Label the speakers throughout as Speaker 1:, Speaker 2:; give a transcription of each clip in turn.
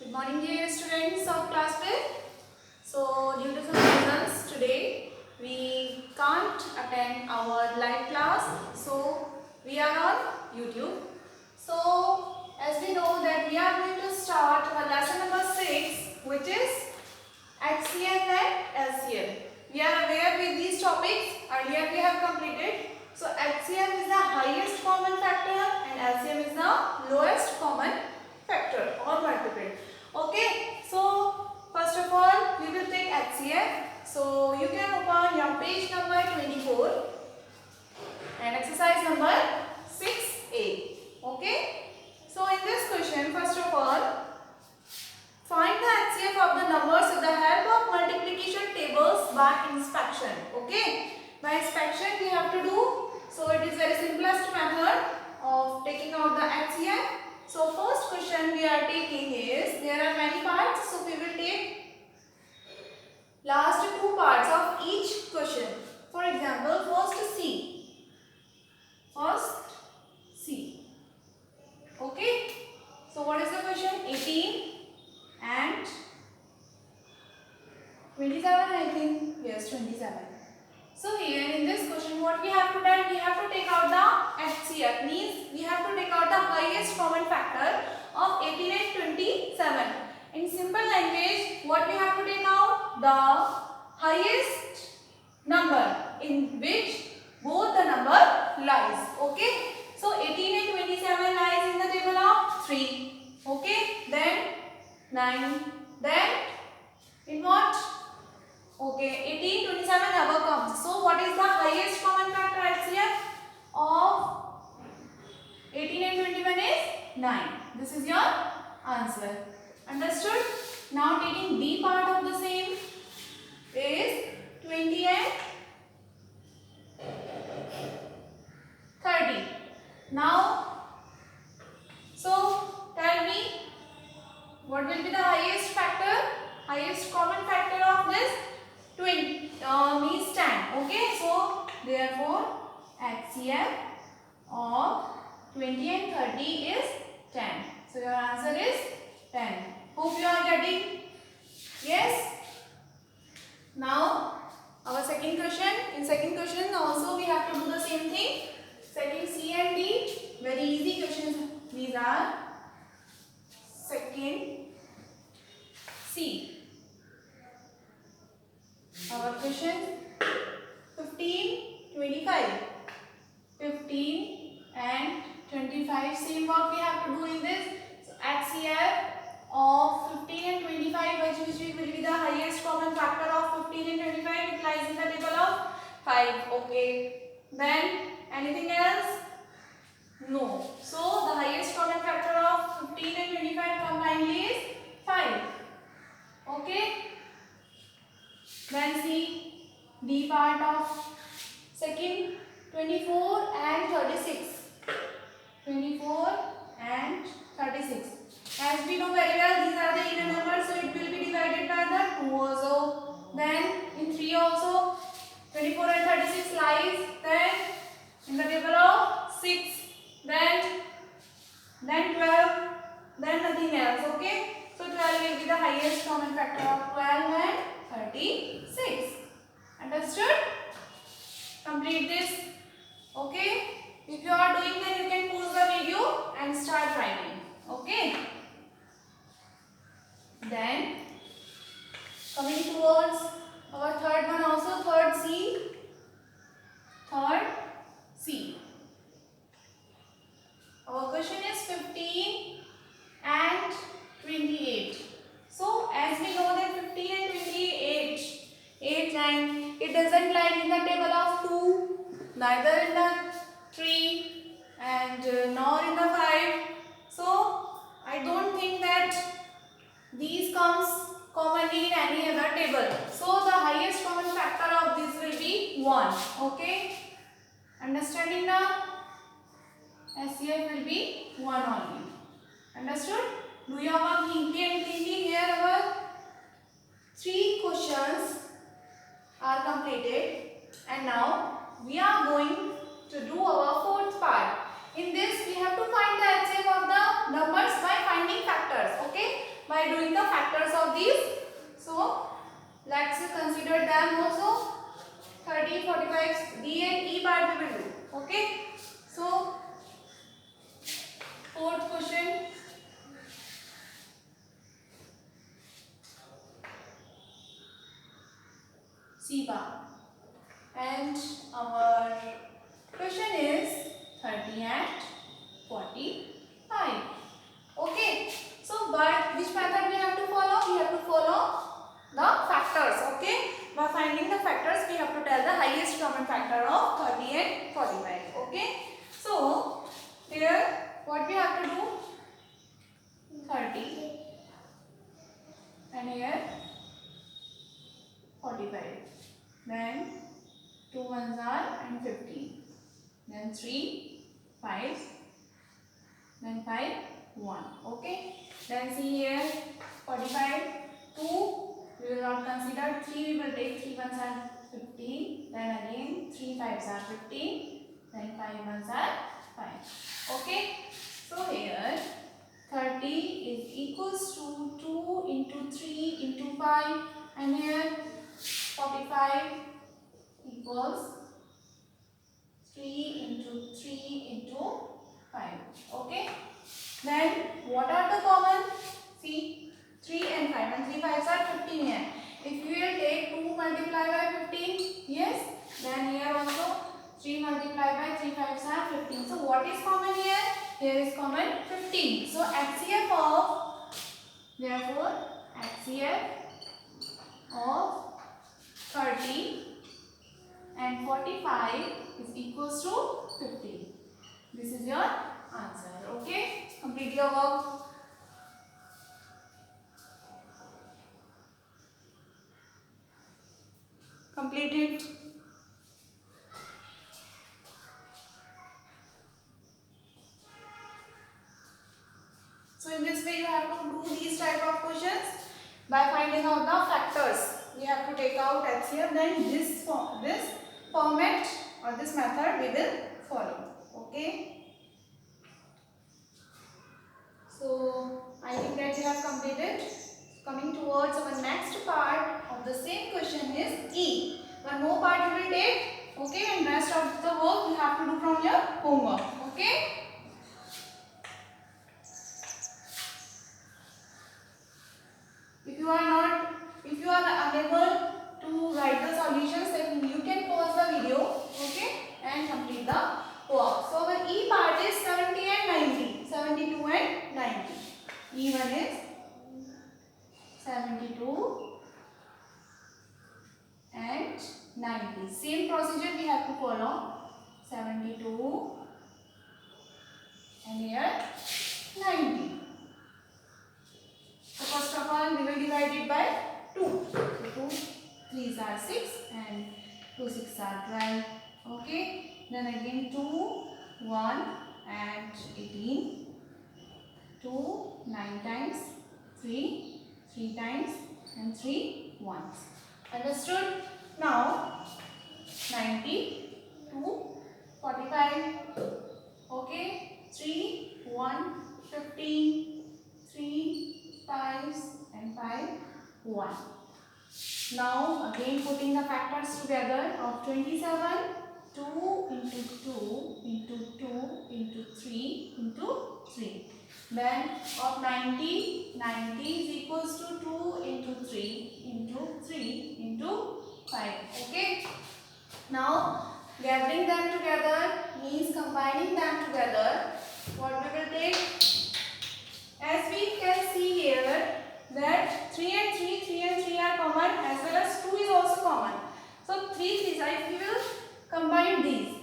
Speaker 1: Good morning, dear students of class 5th. So, due to some reasons today we can't attend our live class. So, we are on YouTube. So, as we know that we are going to start our lesson number 6, which is HCF and LCM. We are aware with these topics. Earlier we have completed. So, HCF is the highest common factor and LCM is the lowest common factor or multiple. Okay, so first of all we will take HCF. So you can open your page number 24 and exercise number 6A. Okay, so in this question, first of all, find the HCF of the numbers with the help of multiplication tables by inspection. Okay, by inspection we have to do. So it is very simplest method of taking out the HCF. So first question we are taking is, there are many parts, so we will take last two parts of each question. For example, first C. Okay. So what is the question? 18 and 27, I think. Yes, 27. So here in this question what we have to do, we have to take out the HCF, means we have to take out the highest common factor of 18 and 27. In simple language, what we have to take out? The highest number in which both the number lies. Okay. So 18 and 27 lies in the table of 3. Okay. Then 9. Then in what? Okay, 18, 27 never comes. So what is the highest common factor HCF of 18 and 21 is 9. This is your answer. Understood? Now taking B part of the same is 20 and 30. Now, so tell me what will be the highest factor? Highest common factor of this 20 means 10. Okay, so therefore HCF of 20 and 30 is 10. So your answer is 10. Hope you are getting? Yes. Now our second question. In second question also we have to do the same thing. Second C and D. Very easy questions these are. Second C. Our question 15, 25. 15 and 25. Same work we have to do in this. So HCF of 15 and 25, which will be the highest common factor of 15 and 25. It lies in the table of 5. Okay. Then anything else? No. So the highest common factor of 15 and 25 combined is 5. Okay. Then see D part of second 24 and 36. 24 and 36. As we know very well, these are the even numbers, so it will be divided by the 2 also. Then in 3 also 24 and 36 lies. Then in the table of 6. Then 12. Then nothing else. Okay. So 12 will be the highest common factor of 12 and 36. Understood? Complete this. Okay. If you are doing, then you can pause the video and start writing. Okay. Then coming towards our third one also, third C. Our question is 15 and 28. So as we know that 15 and 28, 8, 9, it doesn't lie in the table of 2, neither in the 3 and nor in the 5. So I don't think that these comes commonly in any other table. So the highest common factor of this will be 1. Okay. Understanding now? HCF will be 1 only. Understood? Do your work neatly and cleanly. Here our 3 questions are completed and now we are going to do our fourth part. In this we have to find the HCF of the numbers by finding factors. Okay. by doing the factors of these. So let's consider them also. 30, 45, D and E part we will do. Okay. So fourth question. C part. And our question is 30 and 45. Okay. So but which method we have to follow? We have to follow the factors. Okay. By finding the factors, we have to tell the highest common factor of 30 and 45. Okay. So here what we have to do? 30 and here 45. Then 2 ones are and 15. Then 3, 5. Then 5, 1. Okay. Then see here 45, 2. We will not consider. 3 we will take. 3 ones are 15. Then again 3 5s are 15. Then 5 ones are 5. Okay. So here 30 is equals to 2 into 3 into 5. And here 45 equals 3 into 3 into 5. Okay. Then what are the common? See 3 and 5. And 3 5s are 15 here. If you will take 2 multiplied by 15, yes. Then here also 3 multiplied by 3 5s are 15. So what is common here? Here is common 15. So HCF of, therefore HCF of 30 and 45 is equals to 15. This is your answer. Okay. Complete your work. Complete it. So in this way you have to do these type of questions by finding out the factors. We have to take out HCF. Then this format or this method we will follow. Okay. So I think that you have completed. Coming towards our next part of the same question is E. One more part you will take. Okay. And rest of the work you have to do from your homework. Okay. If you are unable to write the solutions, then you can pause the video, okay, and complete the work. So our E part is 70 and 90, 72 and 90. E1 is 72 and 90. Same procedure we have to follow. 72 and here 90. So first of all, we will divide it by 2. So 2 3s are 6 and 2 6 are 12. Okay. Then again 2 1 and 18. 2 9 times, 3 3 times and 3 ones. Understood? Now 90 2 45. Okay. 3 1 15 3 5s and 5 1. Now again putting the factors together of 27, 2 into 2 into 2 into 3 into 3. Then of 90, 90 is equals to 2 into 3 into 3 into 5. Okay. Now gathering them together means combining them together. What we will take? As we can see here that 3 and 3 are common, as well as 2 is also common. So 3 3s, if we will combine these,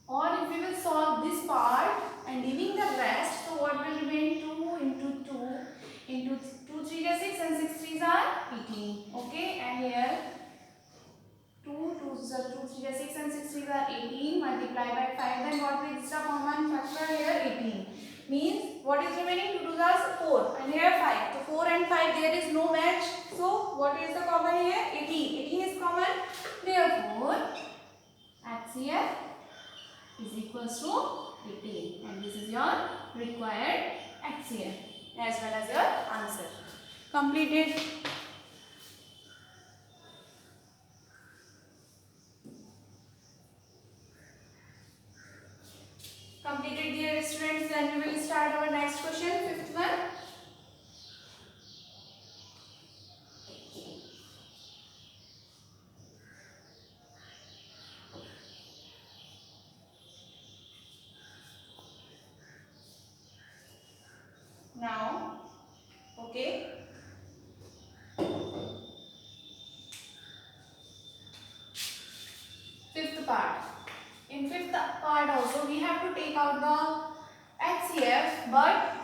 Speaker 1: or if we will solve this part and leaving the rest, so what will remain? 2 into 2 into 2 3 are 6 and 6 3s are 18. Okay, and here 2 2s are 2 3 are 6 and 6 3s are 18 multiplied by 5. Then what is the common factor here? 18. Means what is remaining? 2 2s are 4 and here 5. So 4 and 5 there is no match. So what is the common here? 18. 18 is common. Therefore HCF is equals to 18, and this is your required HCF as well as your answer. Completed. Completed, dear students. Then we will start our next question, fifth one. Now, okay. Fifth part. In fifth part also we have to take out the HCF but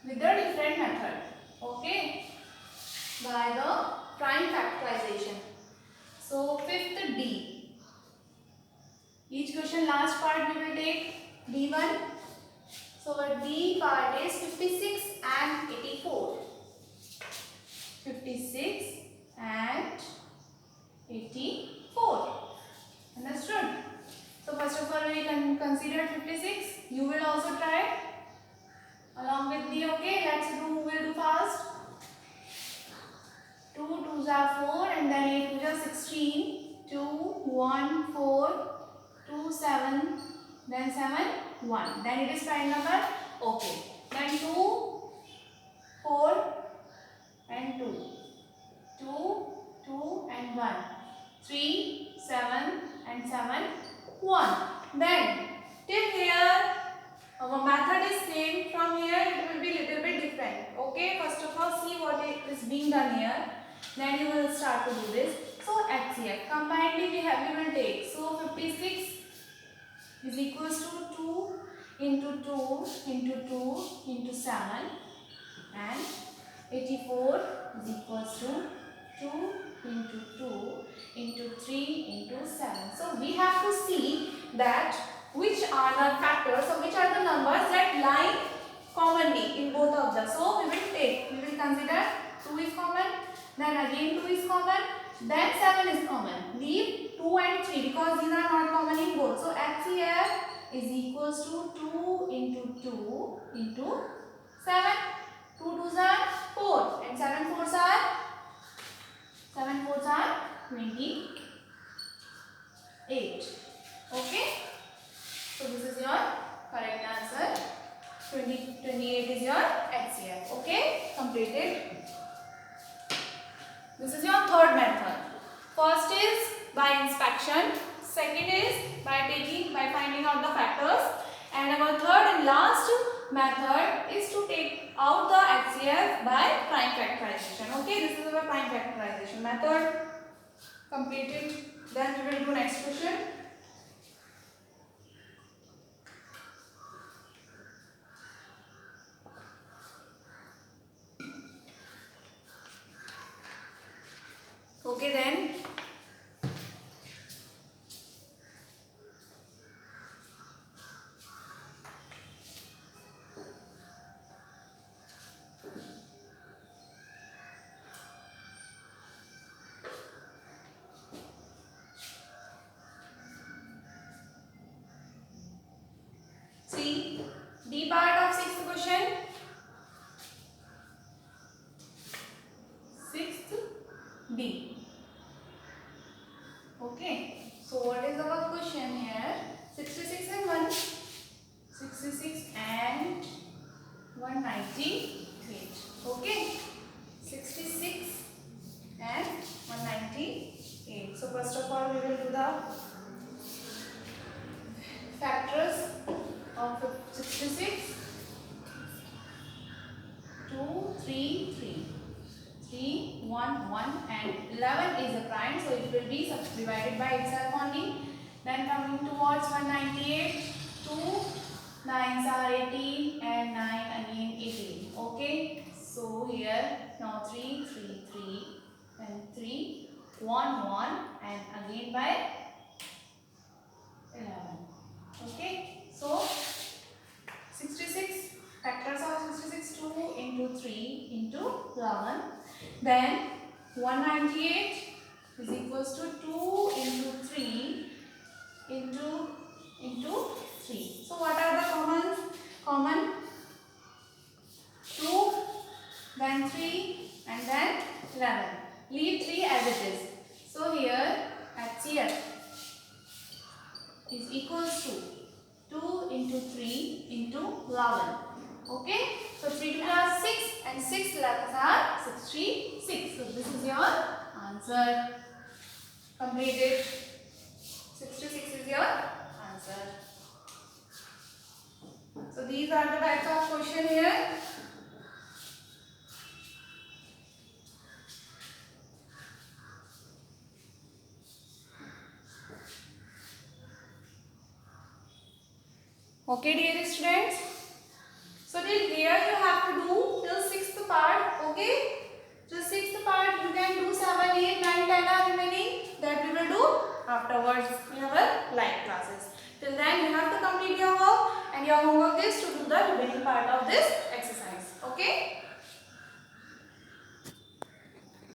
Speaker 1: with a different method. Okay. By the prime factorization. So fifth D. Each question last part we will take D1. So our D part is 56 and 84. 56 and 84. Understood? So first of all we can consider 56. You will also try along with me. Okay, let's do. We'll do fast. 2 2s are 4 and then 8 2s are 16. 2 1 4 2 7 then 7 1. Then it is prime number. Okay. Then 2 4 and 2. 2 2 and 1. 3 7 and 7 1. Then till here our method is same. From here it will be little bit different. Okay, first of all see what is being done here. Then you will start to do this. So HCF combinedly we will take. So 56 is equals to 2 into 2 into 2 into 7 and 84 is equals to 2 into 2 into 3 into 7. So we have to see that which are the factors or which are the numbers that lie commonly in both of them. So we will consider 2 is common, then again 2 is common, then 7 is common. Leave 2 and 3 because these are not common in both. So HCF is equals to 2 into 2 into 7. 2 2s are 4 and 7 4s are 28. Okay. So this is your correct answer. 28 is your HCF. Okay. Completed. This is your third method. First is by inspection. Second is by finding out the factors. And our third and last method is to take out the HCF by prime factorization. Okay, this is our prime factorization method. Completed. Then we will do next question. Okay then. See, D part of sixth question. Sixth D. Okay. So what is our question here? 66 and 1. 66 and 198. Okay. 66 and 198. So first of all we will do the factors of 66. 2 3 3. 3 1 1 and 11 is a prime, so it will be divided by itself only. Then coming towards 198, 2 9s are 18 and 9 again 18. Okay, so here now 3 3 3 and 3 1 1 and again by 11. Okay, so 66 factors of 66, 2 into 3 into 11. Then 198 is equals to 2 into 3 into 3. So what are the commons? Common 2, then 3 and then 11. Leave 3 as it is. So here HCF is equals to 2 into 3 into 11. Okay. So 3 to are 6 and 6 11s are 66. So this is your answer. Completed. 66 is your answer. So these are the types of question here. Okay, dear students.